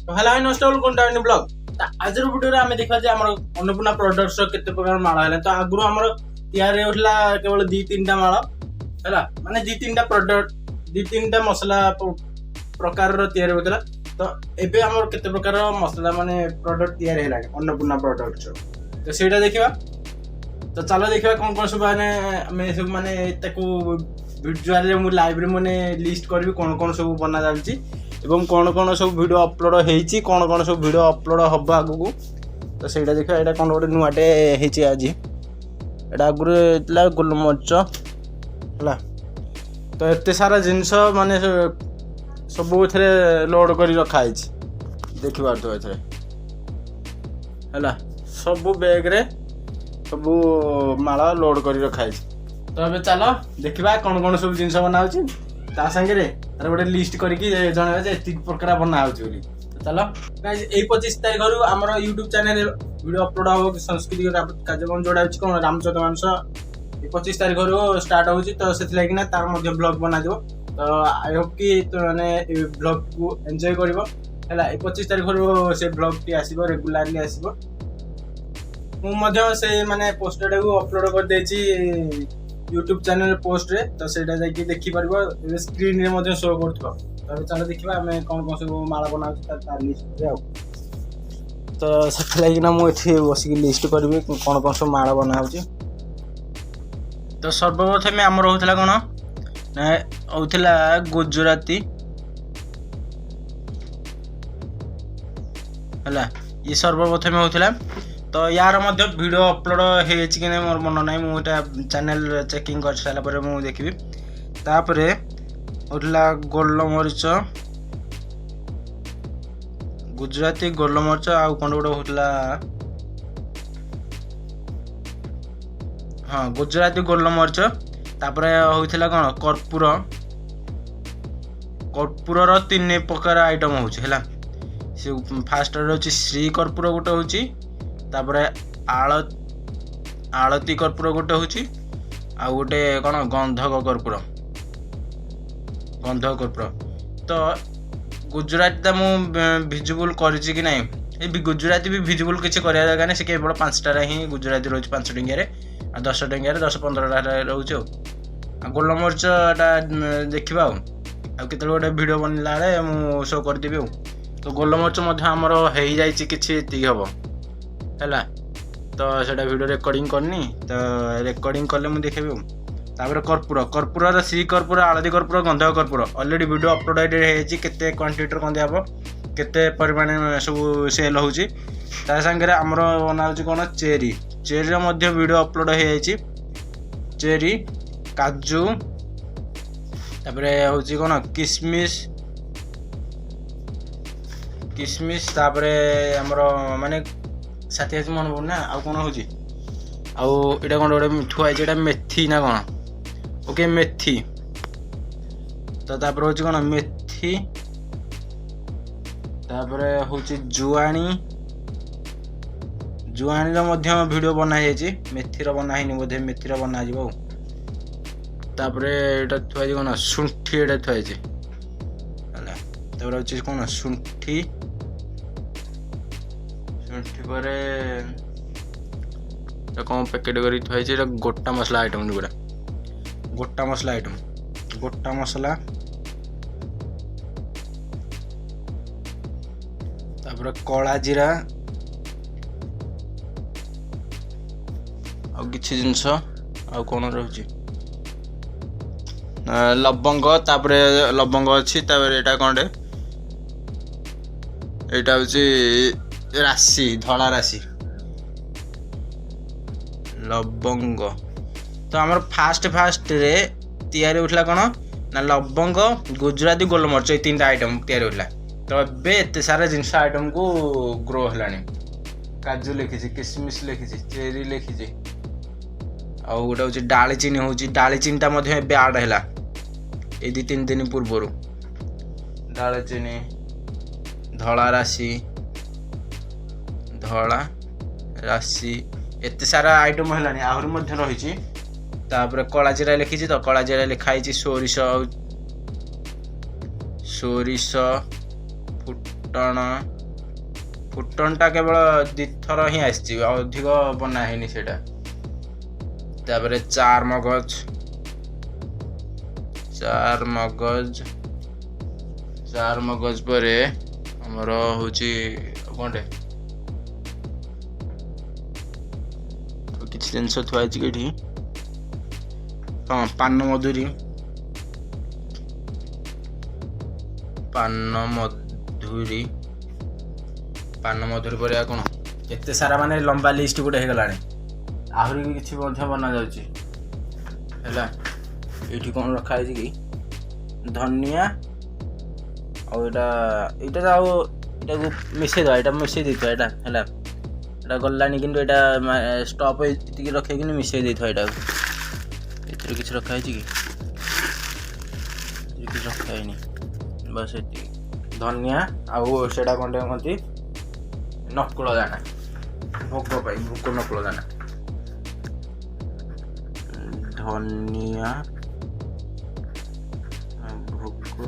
Hello install कंटाइनी blog आज video रे आमे देखा जे हमर अन्नपूर्णा प्रोडक्ट्स केते प्रकार माळ हैला तो आगुरो हमर तयार होतला केवल 2-3 टा माळ हैला माने 2-3 टा प्रोडक्ट 2-3 टा मसला प्रकार रो तयार होतला तो एबे हमर केते प्रकार मसला माने प्रोडक्ट तयार हैला अन्नपूर्णा प्रोडक्ट्स तो सेटा देखिबा तो चलो देखिबा कोन सब माने सब माने ताकू विजुअल मु लाइव रे माने लिस्ट करबी कोन सब बना जालची एवं कौन सब वीडियो अपलोड होईची कौन सब वीडियो अपलोड हबो आगु तो सेटा देखा एटा कोन गोटे नुआटे हेची आज एटा आगु एतला गोलमरच हला तो एते सारा जिंस माने सब एथरे लोड करी रखा हेची देखि बार तो एथरे हला सब बैग रे सब माला लोड करी रखा हेची तो अबे चलो देखिबा कौन सब जिंस बना होची ता संगे रे अरे गोटे लिस्ट करके जणावे जे एति प्रकार बना होची बोली तो चलो गाइस ए 25 तारिख रु हमर YouTube चैनल वीडियो अपलोड हो संस्कृति कार्यक्रम जोड़ा होची कोन रामचंद्र मानस ए 25 तारिख रु स्टार्ट होची तो सेति लागिना तार मध्ये ब्लॉग बना दिबो तो आई होप कि तो माने ए ब्लॉग को एन्जॉय करबो हला ए 25 तारिख रु से ब्लॉग टी आसीबो रेगुलरली आसीबो मु मध्ये से माने पोस्टर को अपलोड कर देची YouTube चैनल पोस्ट रे तो सेटा जाकी देखि परबो स्क्रीन रे मध्ये शो करथो तो चलो देखिबा हमें कोन सब माला बनाउ तार लिस्ट रे आ तो सेट लागि ना मु एथि बसी लिस्ट करबी कोन सब माला बनाउची तो सर्वप्रथम हमर होतला कोन ना होतला गुजराती हला ये सर्वप्रथम होतला तो यार मध्य वीडियो अपलोड हेछि कि मोर मन नै मु एटा चैनल चेकिंग कर साला पर मु देखिबी तापरे उठला गोलमरिच गुजराती गोलमरिच आ कोन गोडो होतला हां गुजराती गोलमरिच तापरे होइथिला कोन कर्पूर रो 3 प्रकार आइटम होछि हला से फास्ट रहउछि श्री कर्पूर गोटे होछि तापरे आळती कर्पूर गोटे होची आ गोटे कोन गंधक कर्पूर तो गुजराती ता मु विजिबल करिछि कि नै ए गुजराती भी विजिबल किछि करिया जागा नै से केवल 5टा रे ही गुजराती रहउछि 5 टंगिया रे आ 10 टंगिया रे 10-15 टा रहउछि आ गोलमरिच टा देखिबा आ केतल गोटे वीडियो बनला रे मु शो कर देबी तो गोलमरिच मध्ये हमर हेइ जाइछि किछि ती हबो हैला तो सेटा वीडियो रिकॉर्डिंग करनी तो रिकॉर्डिंग करले मु देखेबी तापर कर्पूर र श्री कर्पूर आलदी कर्पूर गंधक कर्पूर ऑलरेडी वीडियो अपलोड हेछि केते क्वांटिटी कोन देबो केते परिमाण सब सेल होछि ता संगे हमर बना होछि कोन चेरी र मध्ये वीडियो अपलोड हेछि चेरी काजू तापर होछि कोन किसमिस तापर हमर माने साथी आज मन बोलना आ कोन होची आ एटा कोन गोटे मिठू आइ जेटा मेथी ना कोन ओके मेथी तो तापर होची कोन मेथी तापर होची जुआणी रो मध्य वीडियो बना हेची मेथी रो बना हिनी बोधे मेथी रो बना जिवो तापर एटा थुआई कोन सुंठी एटा थुआई छी हला तापर होची कोन सुंठी पर तो कौन पैकेट करी थुआई छै गोटा मसला आइटम गुड़ा गोटा मसला तापर कला जीरा आ किछि जिंस आ कोन रहउची लवंग तापर लवंग अछि तापर एटा कोनडे एटा होची राशि धला राशि लवंग तो हमर फास्ट रे तयारी उठला कोन ना लवंग गुजराती गोलमरिच ए 3टा आइटम तयारी उठला तो बे एते सारा जिंस आइटम को ग्रो हलानी काजू लिखि छी किसमिस लिखि छी चेरी लिखि छी आ गोटे होची डालचीनी होची डालचीनीटा मध्ये बे ऐड हैला ए 2-3 दिन पूर्वरु डालचीनी धला राशि एते सारा आइटम हलानी आहुर मध्ये रहिछि तापर कला जीरा लिखिछि तो कला जीरा लिखाइछि सोरिष फुटण ଫୁଟଣଟା କେବଳ 2 ଥର ହିଁ ଆସିଛି, ଅଧିକ ବନା ହେଇନି ସେଇଟା। ତାପରେ ଚାର ମଗଜ ପରେ ଆମର ହଉଛି କଣଟେ କିଛି ଜିନିଷ ଥୁଆ ହେଇଛି କି ଏଠି। ହଁ, ପାନ ମଧୁରୀ ପରେ ଆଉ କଣ ଏତେ ସାରା ମାନେ ଲମ୍ବା ଲିଷ୍ଟ ଗୋଟେ ହେଇଗଲାଣି। ଆହୁରି ବି କିଛି ମଧ୍ୟ ବନା ଯାଉଛି ହେଲା। ଏଇଠି କଣ ରଖା ହେଇଛି କି ଧନିଆ ଆଉ ଏଇଟାକୁ ମିଶେଇଦବା, ଏଇଟା ମିଶେଇ ଦେଇଥିବା ଏଇଟା ହେଲା। ଏଇଟା ଗଲାନି କିନ୍ତୁ ଏଇଟା ଷ୍ଟପ୍ ଏତିକି ରଖେଇକିନି ମିଶେଇ ଦେଇଥିବା ଏଇଟାକୁ। ଏଥିରେ କିଛି ରଖା ହେଇଛି କି? କିଛି ରଖା ହେଇନି, ବାସ୍ ଏତିକି। ଧନିଆ ଆଉ ସେଇଟା କଣଟେ କହନ୍ତି ନକୁଳ ଦାନା, ଭୋଗ ପାଇଁ ଭୋଗ ନକୁଳ ଦାନା। ଧନିଆ ଭୋଗ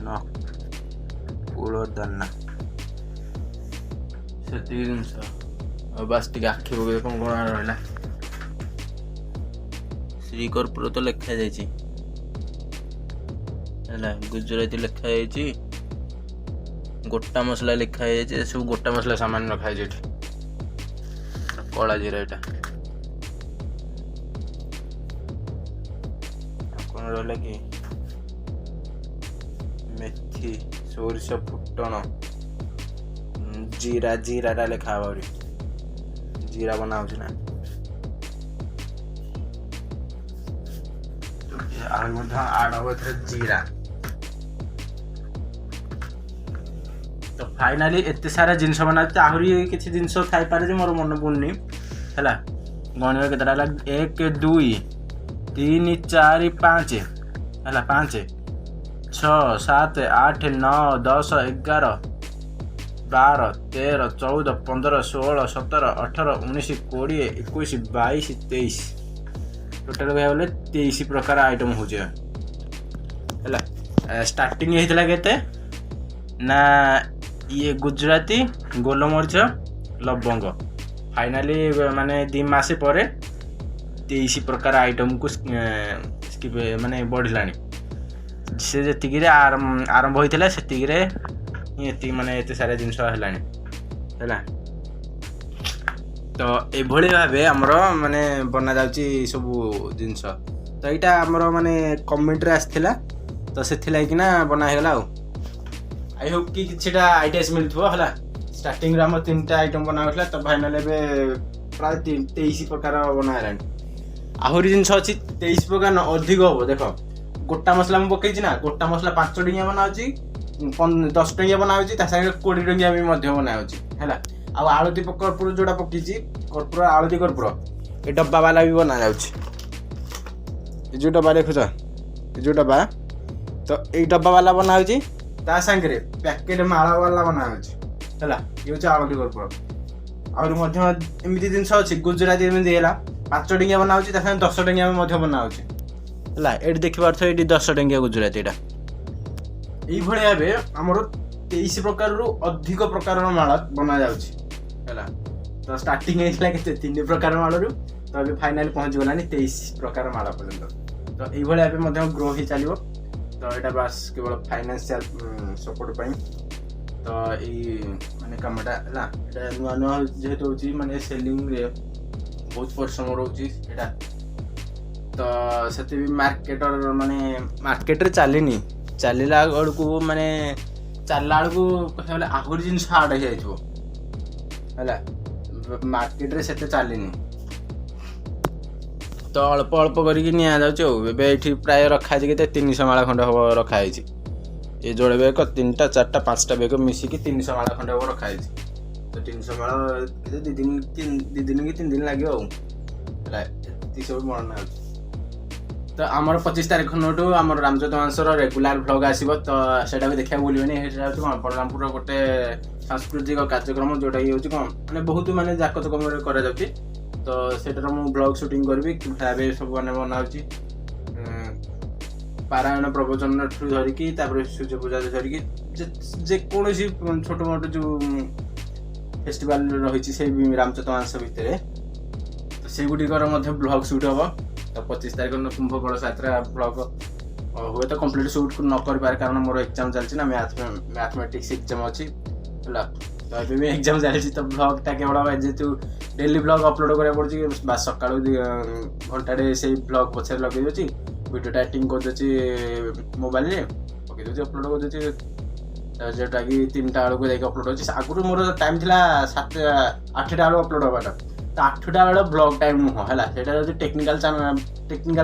ନକୁଳ ଦାନା ସେତିକି ଜିନିଷ। ଆଉ ବାସ୍ ଟିକେ ଆଖି ପକେଇ କଣ ରହିଲା। ଶ୍ରୀ କର୍ପୂର ତ ଲେଖା ଯାଇଛି ହେଲା, ଗୁଜୁରାତି ଲେଖା ଯାଇଛି, ଗୋଟା ମସଲା ଲେଖା ହେଇଯାଇଛି। ଏସବୁ ଗୋଟା ମସଲା ସାମାନ ରଖା ହେଇଛି ଏଠି। କଳା ଜିରା ଏଇଟା କଣ ରହିଲା କି ମେଥି, ସୋରିଷ, ଫୁଟଣ, ଜିରାଟା ଲେଖା ହବ। ଆହୁରି ଜିରା ବନା ହଉଛି ନା। ଆହୁରି ମଧ୍ୟ ଆଡ୍ ହବ ଏଥିରେ ଜିରା। ତ ଫାଇନାଲି ଏତେ ସାରା ଜିନିଷ ବନାଉଛି। ଆହୁରି କିଛି ଜିନିଷ ଥାଇପାରେ ଯେ ମୋର ମନେ ପଡୁନି ହେଲା। ଗଣିବା କେତେଟା ହେଲା 1 2 3 4 5 ହେଲା, 5 6 7 8 9 10 11 12 13 14 15 16 17 18 19 20 21 22 23 ଟୋଟାଲ କହିବାକୁ ଗଲେ 23 ପ୍ରକାର ଆଇଟମ ହଉଛି ହେଲା। ଷ୍ଟାର୍ଟିଂ ହେଇଥିଲା କେତେ ନା ଇଏ ଗୁଜୁରାତି, ଗୋଲମରିଚ, ଲବଙ୍ଗ। ଫାଇନାଲି ମାନେ 2 ମାସ ପରେ 23 ପ୍ରକାର ଆଇଟମକୁ ମାନେ ବଢିଲାଣି। ସେ ଯେତିକିରେ ଆରମ୍ଭ ହେଇଥିଲା ସେତିକିରେ ଏତିକି ମାନେ ଏତେ ସାରା ଜିନିଷ ହେଲାଣି ହେଲା। ତ ଏଭଳି ଭାବେ ଆମର ମାନେ ବନା ଯାଉଛି ସବୁ ଜିନିଷ। ତ ଏଇଟା ଆମର ମାନେ କମେଣ୍ଟରେ ଆସିଥିଲା, ତ ସେଥିଲାଗି ନା ବନା ହେଇଗଲା। ଆଉ ଆଇ ହୋପ୍ କି କିଛିଟା ଆଇଡିଆସ୍ ମିଳୁଥିବ ହେଲା। ଷ୍ଟାର୍ଟିଂରେ ଆମର 3ଟା ଆଇଟମ୍ ବନା ହେଉଥିଲା, ତ ଫାଇନାଲ ଏବେ ପ୍ରାୟ 23 ପ୍ରକାର ବନା ହେଲାଣି। ଆହୁରି ଜିନିଷ ଅଛି 23 ପ୍ରକାର ଅଧିକ ହବ। ଦେଖ, ଗୋଟା ମସଲା ମୁଁ ପକେଇଛି ନା, ଗୋଟା ମସଲା 5 ଟଙ୍କିଆ ବନା ହଉଛି, 10 ଟଙ୍କିଆ ବନା ହଉଛି, ତା ସାଙ୍ଗରେ 20 ଟଙ୍କିଆ ବି ମଧ୍ୟ ବନା ହଉଛି ହେଲା। ଆଉ ଆଳତି କର୍ପୂର ଯୋଉଟା ପକେଇଛି, ଆଳତି କର୍ପୂର ଏ ଡବା ବାଲା ବି ବନା ଯାଉଛି। ଏ ଯୋଉ ଡବା ଦେଖୁଛ, ଏ ଯୋଉ ଡବା, ତ ଏଇ ଡବା ବାଲା ବନା ହଉଛି, ତା ସାଙ୍ଗରେ ପ୍ୟାକେଟ ମାଳ ବାଲା ବନା ହଉଛି ହେଲା। ଇଏ ହଉଛି ଆଳତି କର୍ପୂର। ଆହୁରି ମଧ୍ୟ ଏମିତି ଜିନିଷ ଅଛି, ଗୁଜୁରାତି ଏମିତି ହେଲା 5 ଟଙ୍କିଆ ବନା ହଉଛି, ତା ସାଙ୍ଗରେ 10 ଟଙ୍କିଆ ମଧ୍ୟ ବନା ହଉଛି ହେଲା। ଏଠି ଦେଖିପାରୁଥିବ, ଏଠି 10 ଟଙ୍କିଆ ଗୁଜୁରାତି ଏଇଟା। ଏଇଭଳି ଭାବେ ଆମର 23 ପ୍ରକାରରୁ ଅଧିକ ପ୍ରକାରର ମାଳ ବନା ଯାଉଛି ହେଲା। ତ ଷ୍ଟାର୍ଟିଂ ହେଇଥିଲା କେତେ 3 ପ୍ରକାର ମାଳରୁ, ତ ଏବେ ଫାଇନାଲି ପହଞ୍ଚିଗଲାଣି 23 ପ୍ରକାର ମାଳ ପର୍ଯ୍ୟନ୍ତ। ତ ଏଇଭଳି ଭାବେ ମଧ୍ୟ ଗ୍ରୋ ହେଇ ଚାଲିବ। ତ ଏଇଟା ବାସ୍ କେବଳ ଫାଇନାନ୍ସିଆଲ ସପୋର୍ଟ ପାଇଁ। ତ ଏଇ ମାନେ କାମଟା ହେଲା, ଏଇଟା ନୂଆ ଯେହେତୁ ହେଉଛି ମାନେ ସେଲିଂରେ ବହୁତ ପରିଶ୍ରମ ରହୁଛି ଏଇଟା। ତ ସେତେ ବି ମାର୍କେଟରେ ଚାଲିଲା ବେଳକୁ ମାନେ ଚାଲିଲା ବେଳକୁ କହିବାକୁ ଗଲେ ଆହୁରି ଜିନିଷ ଆଡ୍ ହେଇଯାଇଥିବ ହେଲା। ମାର୍କେଟରେ ସେତେ ଚାଲିନି, ତ ଅଳ୍ପ ଅଳ୍ପ କରିକି ନିଆଯାଉଛି। ଆଉ ଏବେ ଏଇଠି ପ୍ରାୟ ରଖାଯାଇଛି କେତେ 300 ମାଳ ଖଣ୍ଡେ ହବ ରଖାହେଇଛି। ଏ ଯୋଡ଼େ ବେଗ 3ଟା 4ଟା 5ଟା ବେଗ ମିଶିକି 300 ମାଳ ଖଣ୍ଡେ ହବ ରଖାହେଇଛି। ତ 300 ମାଳ 2 ଦିନ କି 3 ଦିନ ଲାଗିବ ଆଉ ହେଲା। ଏତିକି ସବୁ ବନା ହେଉଛି। ତ ଆମର 25 ତାରିଖ ଦିନଠୁ ଆମର ରାମଚନ୍ଦ୍ର ମାଂସର ରେଗୁଲାର ଭ୍ଲଗ ଆସିବ, ତ ସେଇଟାକୁ ଦେଖିବାକୁ ଭୁଲିବେନି। ସେଇଟା ହେଉଛି କ'ଣ ବଳରାମପୁରର ଗୋଟେ ସାଂସ୍କୃତିକ କାର୍ଯ୍ୟକ୍ରମ, ଯୋଉଟାକି ହେଉଛି କ'ଣ ମାନେ ବହୁତ ମାନେ ଜାକଜକମରେ କରାଯାଉଛି। ତ ସେଇଟାର ମୁଁ ବ୍ଲଗ ସୁଟିଂ କରିବି, ଭାବେ ସବୁ ମାନେ ବନା ହେଉଛି। ପାରାୟଣ ପ୍ରବଚନ ଠୁ ଧରିକି ତାପରେ ସୂର୍ଯ୍ୟ ପୂଜା ଧରିକି ଯେକୌଣସି ଛୋଟ ମୋଟ ଯେଉଁ ଫେଷ୍ଟିଭାଲ ରହିଛି ସେଇ ରାମଚତମାଂଶ ଭିତରେ ତ ସେଗୁଡ଼ିକର ମଧ୍ୟ ବ୍ଲଗ୍ ସୁଟ୍ ହେବ। ତ 25 ତାରିଖ ଦିନ କୁମ୍ଭ କଳସ ଯାତ୍ରା ବ୍ଲଗ୍ ହୁଏତ କମ୍ପ୍ଲିଟ୍ ସୁଟ୍ ନ କରିପାରେ କାରଣ ମୋର ଏକ୍ଜାମ୍ ଚାଲିଛି ନା ମ୍ୟାଥମେଟିକ୍ସ ଏକ୍ଜାମ୍ ଅଛି ହେଲା। ତ ଏବେ ବି ଏକ୍ଜାମ୍ ଚାଲିଛି ତ ବ୍ଲଗ୍ଟା କେବଳ ଯେହେତୁ ଡେଲି ବ୍ଲଗ୍ ଅପଲୋଡ଼ କରିବାକୁ ପଡ଼ୁଛି ବାସ୍ ସକାଳୁ ଘଣ୍ଟାଟେ ସେଇ ବ୍ଲଗ୍ ପଛରେ ଲଗେଇ ଦେଉଛି ଭିଡ଼ିଓଟା ଏଡ଼ିଟିଂ କରିଦେଉଛି ମୋବାଇଲରେ ପକେଇ ଦେଉଛି ଅପଲୋଡ଼ କରିଦେଉଛି ଯେଉଁଟାକି 3ଟା ବେଳକୁ ଯାଇକି ଅପଲୋଡ଼ ହେଉଛି। ଆଗରୁ ମୋର ଟାଇମ୍ ଥିଲା 8ଟା ବେଳକୁ ଅପଲୋଡ଼ ହେବାଟା ତ 8ଟା ବେଳେ ବ୍ଲଗ୍ ଟାଇମ୍ ନୁହଁ ହେଲା। ସେଇଟା ଯଦି ଟେକ୍ନିକାଲ୍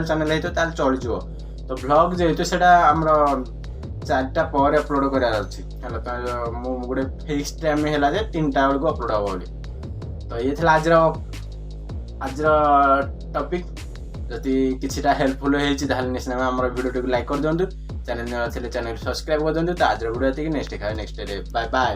ଚ୍ୟାନେଲ୍ ହେଇଥିବ ତାହେଲେ ଚଳିଯିବ। ତ ବ୍ଲଗ୍ ଯେହେତୁ ସେଇଟା ଆମର 4ଟା ପରେ ଅପଲୋଡ଼ କରିବାର ଅଛି ହେଲା। ତ ମୁଁ ଗୋଟେ ଫିକ୍ସ ଟାଇମ୍ ହେଲା ଯେ 3ଟା ବେଳକୁ ଅପଲୋଡ଼ ହେବ ବୋଲି। ତ ଇଏ ଥିଲା ଆଜିର ଟପିକ୍। ଯଦି କିଛିଟା ହେଲ୍ପଫୁଲ୍ ହେଇଛି ତାହେଲେ ନିଶ୍ଚୟ ଆମର ଭିଡ଼ିଓଟିକୁ ଲାଇକ୍ କରିଦିଅନ୍ତୁ। ଚ୍ୟାନେଲ୍ ଥିଲେ ଚ୍ୟାନେଲ୍ ସବସ୍କ୍ରାଇବ୍ କରିଦିଅନ୍ତୁ। ତ ଆଜିର ଭିଡ଼ିଓ ଏତିକି, ନେକ୍ସଟ ଦେଖା ନେକ୍ସଟ ଡେ। Bye bye.